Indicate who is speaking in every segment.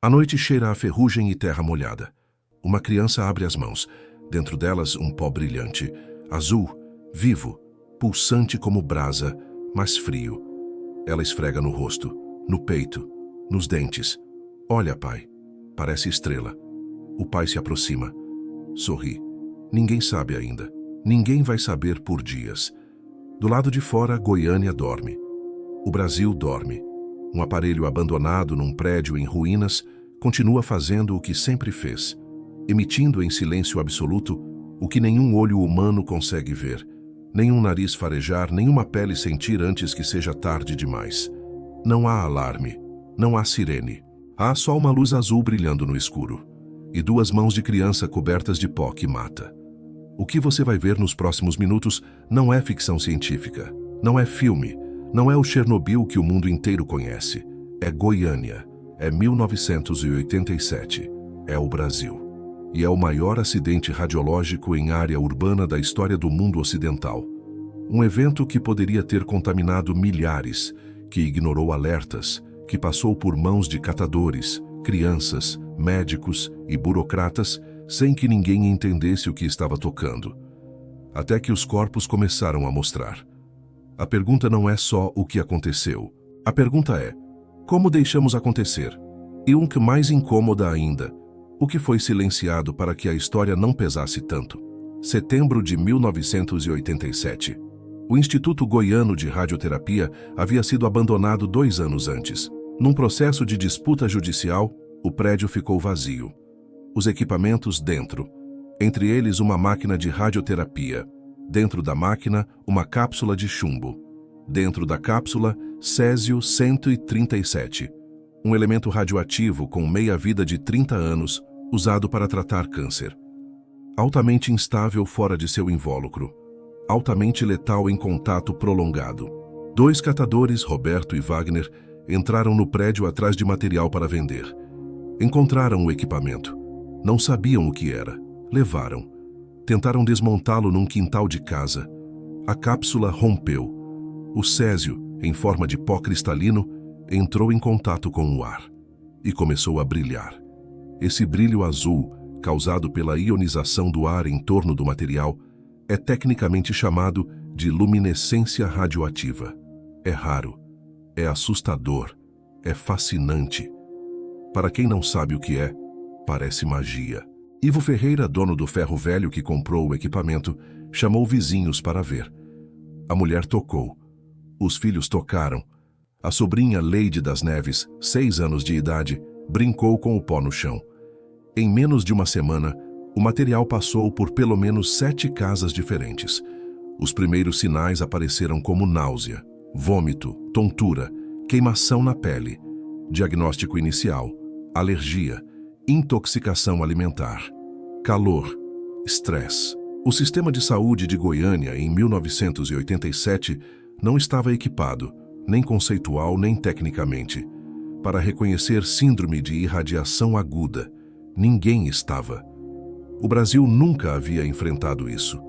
Speaker 1: A noite cheira a ferrugem e terra molhada. Uma criança abre as mãos. Dentro delas, um pó brilhante, azul, vivo, pulsante como brasa, mas frio. Ela esfrega no rosto, no peito, nos dentes. Olha, pai. Parece estrela. O pai se aproxima. Sorri. Ninguém sabe ainda. Ninguém vai saber por dias. Do lado de fora, Goiânia dorme. O Brasil dorme. Um aparelho abandonado num prédio em ruínas continua fazendo o que sempre fez, emitindo em silêncio absoluto o que nenhum olho humano consegue ver, nenhum nariz farejar, nenhuma pele sentir antes que seja tarde demais. Não há alarme, não há sirene. Há só uma luz azul brilhando no escuro e duas mãos de criança cobertas de pó que mata. O que você vai ver nos próximos minutos não é ficção científica, não é filme, não é o Chernobyl que o mundo inteiro conhece. É Goiânia, é 1987, é o Brasil. E é o maior acidente radiológico em área urbana da história do mundo ocidental. Um evento que poderia ter contaminado milhares, que ignorou alertas, que passou por mãos de catadores, crianças, médicos e burocratas sem que ninguém entendesse o que estava tocando. Até que os corpos começaram a mostrar. A pergunta não é só o que aconteceu. A pergunta é, como deixamos acontecer? E o que mais incômoda ainda, o que foi silenciado para que a história não pesasse tanto? Setembro de 1987. O Instituto Goiano de Radioterapia havia sido abandonado 2 anos antes. Num processo de disputa judicial, o prédio ficou vazio. Os equipamentos dentro. Entre eles uma máquina de radioterapia. Dentro da máquina, uma cápsula de chumbo. Dentro da cápsula, Césio-137. Um elemento radioativo com meia-vida de 30 anos, usado para tratar câncer. Altamente instável fora de seu invólucro. Altamente letal em contato prolongado. 2 catadores, Roberto e Wagner, entraram no prédio atrás de material para vender. Encontraram o equipamento. Não sabiam o que era. Levaram. Tentaram desmontá-lo num quintal de casa. A cápsula rompeu. O césio, em forma de pó cristalino, entrou em contato com o ar e começou a brilhar. Esse brilho azul, causado pela ionização do ar em torno do material, é tecnicamente chamado de luminescência radioativa. É raro, é assustador, é fascinante. Para quem não sabe o que é, parece magia. Ivo Ferreira, dono do ferro velho que comprou o equipamento, chamou vizinhos para ver. A mulher tocou. Os filhos tocaram. A sobrinha Leide das Neves, 6 anos de idade, brincou com o pó no chão. Em menos de uma semana, o material passou por pelo menos 7 casas diferentes. Os primeiros sinais apareceram como náusea, vômito, tontura, queimação na pele, diagnóstico inicial, alergia, intoxicação alimentar, calor, estresse. O sistema de saúde de Goiânia, em 1987, não estava equipado, nem conceitual nem tecnicamente, para reconhecer síndrome de irradiação aguda. Ninguém estava. O Brasil nunca havia enfrentado isso.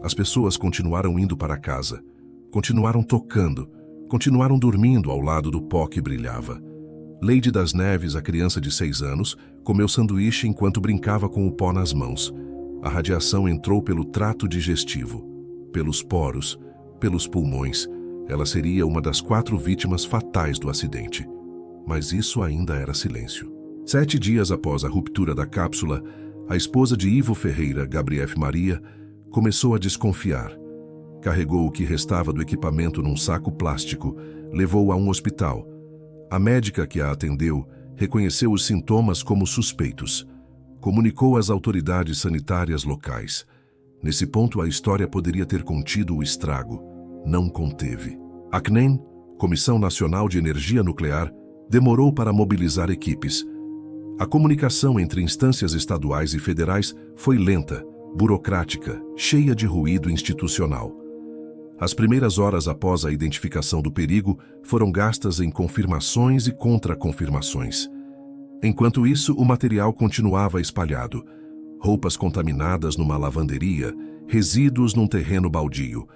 Speaker 1: As pessoas continuaram indo para casa, continuaram tocando, continuaram dormindo ao lado do pó que brilhava. Leide das Neves, a criança de 6 anos, comeu sanduíche enquanto brincava com o pó nas mãos. A radiação entrou pelo trato digestivo, pelos poros, pelos pulmões. Ela seria uma das 4 vítimas fatais do acidente. Mas isso ainda era silêncio. 7 dias após a ruptura da cápsula, a esposa de Ivo Ferreira, Gabrief Maria, começou a desconfiar. Carregou o que restava do equipamento num saco plástico, levou-o a um hospital. A médica que a atendeu reconheceu os sintomas como suspeitos. Comunicou às autoridades sanitárias locais. Nesse ponto, a história poderia ter contido o estrago. Não conteve. A CNEN, Comissão Nacional de Energia Nuclear, demorou para mobilizar equipes. A comunicação entre instâncias estaduais e federais foi lenta, burocrática, cheia de ruído institucional. As primeiras horas após a identificação do perigo foram gastas em confirmações e contra-confirmações. Enquanto isso, o material continuava espalhado. Roupas contaminadas numa lavanderia, resíduos num terreno baldio,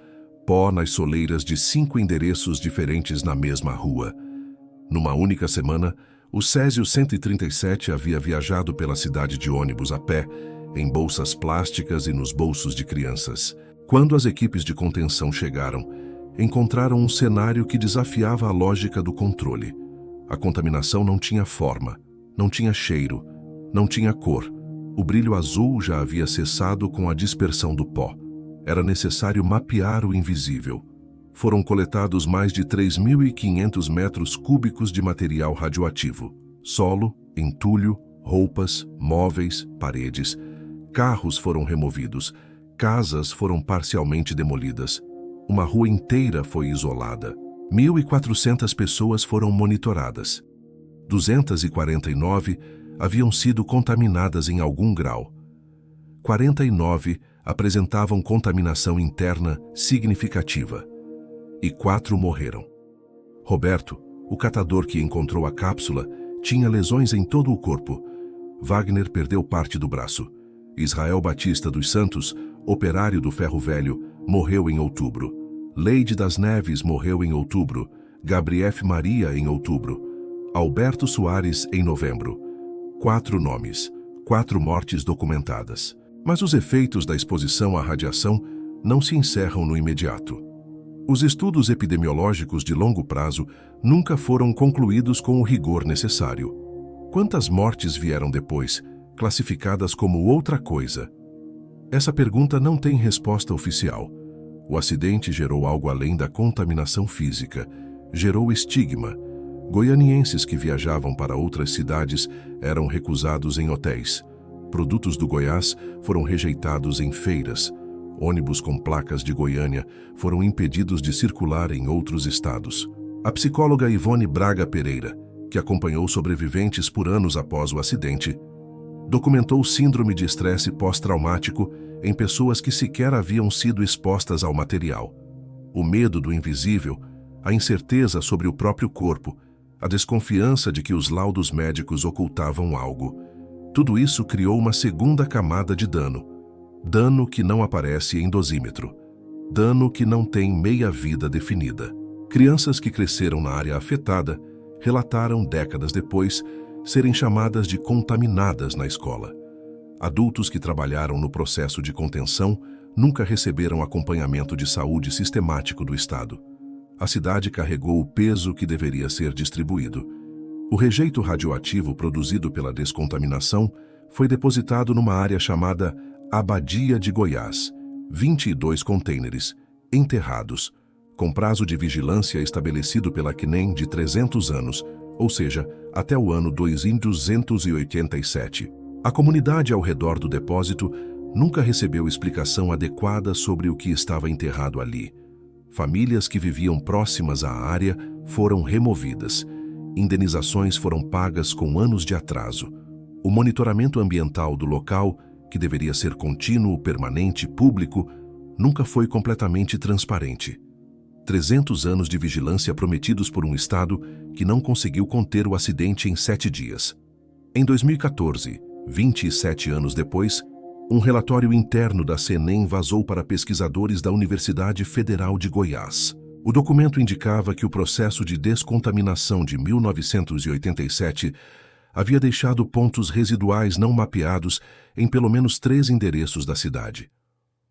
Speaker 1: pó nas soleiras de 5 endereços diferentes na mesma rua. Numa única semana, O Césio 137 havia viajado pela cidade de ônibus a pé, em bolsas plásticas e nos bolsos de crianças. Quando as equipes de contenção chegaram, encontraram um cenário que desafiava a lógica do controle. A contaminação não tinha forma, não tinha cheiro, não tinha cor. O brilho azul já havia cessado com a dispersão do pó. Era necessário mapear o invisível. Foram coletados mais de 3.500 metros cúbicos de material radioativo. Solo, entulho, roupas, móveis, paredes. Carros foram removidos. Casas foram parcialmente demolidas. Uma rua inteira foi isolada. 1.400 pessoas foram monitoradas. 249 haviam sido contaminadas em algum grau. 49 apresentavam contaminação interna significativa. E 4 morreram. Roberto, o catador que encontrou a cápsula, tinha lesões em todo o corpo. Wagner perdeu parte do braço. Israel Batista dos Santos, operário do ferro velho, morreu em outubro. Leide das Neves morreu em outubro. Gabrief Maria em outubro. Alberto Soares em novembro. 4 nomes, 4 mortes documentadas. Mas os efeitos da exposição à radiação não se encerram no imediato. Os estudos epidemiológicos de longo prazo nunca foram concluídos com o rigor necessário. Quantas mortes vieram depois, classificadas como outra coisa? Essa pergunta não tem resposta oficial. O acidente gerou algo além da contaminação física. Gerou estigma. Goianienses que viajavam para outras cidades eram recusados em hotéis. Produtos do Goiás foram rejeitados em feiras. Ônibus com placas de Goiânia foram impedidos de circular em outros estados. A psicóloga Ivone Braga Pereira, que acompanhou sobreviventes por anos após o acidente, documentou síndrome de estresse pós-traumático em pessoas que sequer haviam sido expostas ao material. O medo do invisível, a incerteza sobre o próprio corpo, a desconfiança de que os laudos médicos ocultavam algo. Tudo isso criou uma segunda camada de dano. Dano que não aparece em dosímetro. Dano que não tem meia-vida definida. Crianças que cresceram na área afetada relataram, décadas depois, serem chamadas de contaminadas na escola. Adultos que trabalharam no processo de contenção nunca receberam acompanhamento de saúde sistemático do Estado. A cidade carregou o peso que deveria ser distribuído. O rejeito radioativo produzido pela descontaminação foi depositado numa área chamada Abadia de Goiás, 22 contêineres, enterrados, com prazo de vigilância estabelecido pela CNEM de 300 anos, ou seja, até o ano 2287. A comunidade ao redor do depósito nunca recebeu explicação adequada sobre o que estava enterrado ali. Famílias que viviam próximas à área foram removidas. Indenizações foram pagas com anos de atraso. O monitoramento ambiental do local, que deveria ser contínuo, permanente, público, nunca foi completamente transparente. 300 anos de vigilância prometidos por um Estado que não conseguiu conter o acidente em 7 dias. Em 2014, 27 anos depois, um relatório interno da CNEM vazou para pesquisadores da Universidade Federal de Goiás. O documento indicava que o processo de descontaminação de 1987 havia deixado pontos residuais não mapeados em pelo menos 3 endereços da cidade.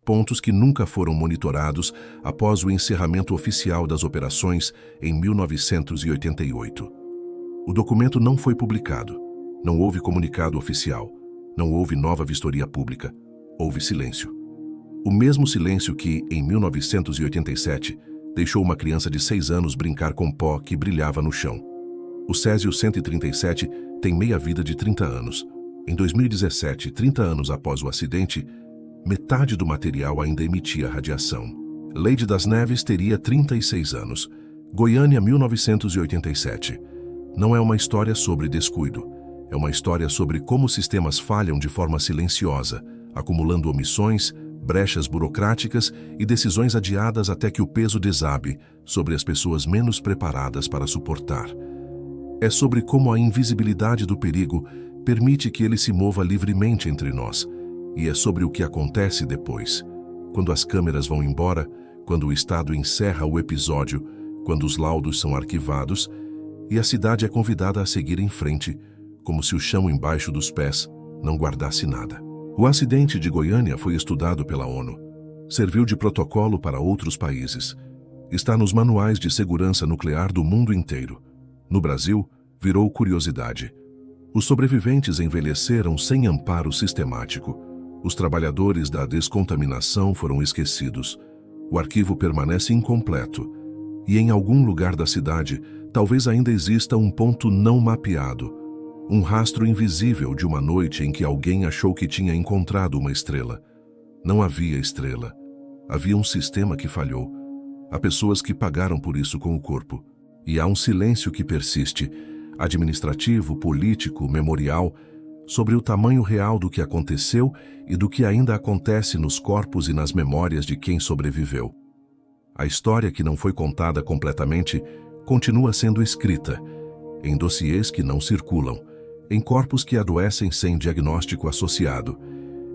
Speaker 1: Pontos que nunca foram monitorados após o encerramento oficial das operações em 1988. O documento não foi publicado. Não houve comunicado oficial. Não houve nova vistoria pública. Houve silêncio. O mesmo silêncio que, em 1987, deixou uma criança de 6 anos brincar com pó que brilhava no chão. O Césio 137 tem meia-vida de 30 anos. Em 2017, 30 anos após o acidente, metade do material ainda emitia radiação. Leide das Neves teria 36 anos. Goiânia, 1987. Não é uma história sobre descuido. É uma história sobre como sistemas falham de forma silenciosa, acumulando omissões, brechas burocráticas e decisões adiadas até que o peso desabe sobre as pessoas menos preparadas para suportar. É sobre como a invisibilidade do perigo permite que ele se mova livremente entre nós. E é sobre o que acontece depois, quando as câmeras vão embora, quando o Estado encerra o episódio, quando os laudos são arquivados e a cidade é convidada a seguir em frente, como se o chão embaixo dos pés não guardasse nada. O acidente de Goiânia foi estudado pela ONU. Serviu de protocolo para outros países. Está nos manuais de segurança nuclear do mundo inteiro. No Brasil, virou curiosidade. Os sobreviventes envelheceram sem amparo sistemático. Os trabalhadores da descontaminação foram esquecidos. O arquivo permanece incompleto. E em algum lugar da cidade, talvez ainda exista um ponto não mapeado. Um rastro invisível de uma noite em que alguém achou que tinha encontrado uma estrela. Não havia estrela. Havia um sistema que falhou. Há pessoas que pagaram por isso com o corpo. E há um silêncio que persiste, administrativo, político, memorial, sobre o tamanho real do que aconteceu e do que ainda acontece nos corpos e nas memórias de quem sobreviveu. A história que não foi contada completamente continua sendo escrita, em dossiês que não circulam, em corpos que adoecem sem diagnóstico associado,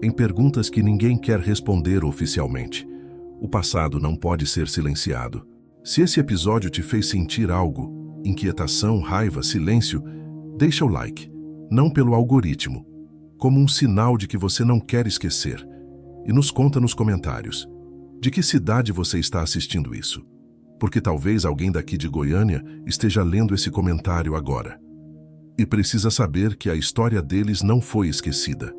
Speaker 1: em perguntas que ninguém quer responder oficialmente. O passado não pode ser silenciado. Se esse episódio te fez sentir algo, inquietação, raiva, silêncio, deixa o like, não pelo algoritmo, como um sinal de que você não quer esquecer. E nos conta nos comentários, de que cidade você está assistindo isso? Porque talvez alguém daqui de Goiânia esteja lendo esse comentário agora. E precisa saber que a história deles não foi esquecida.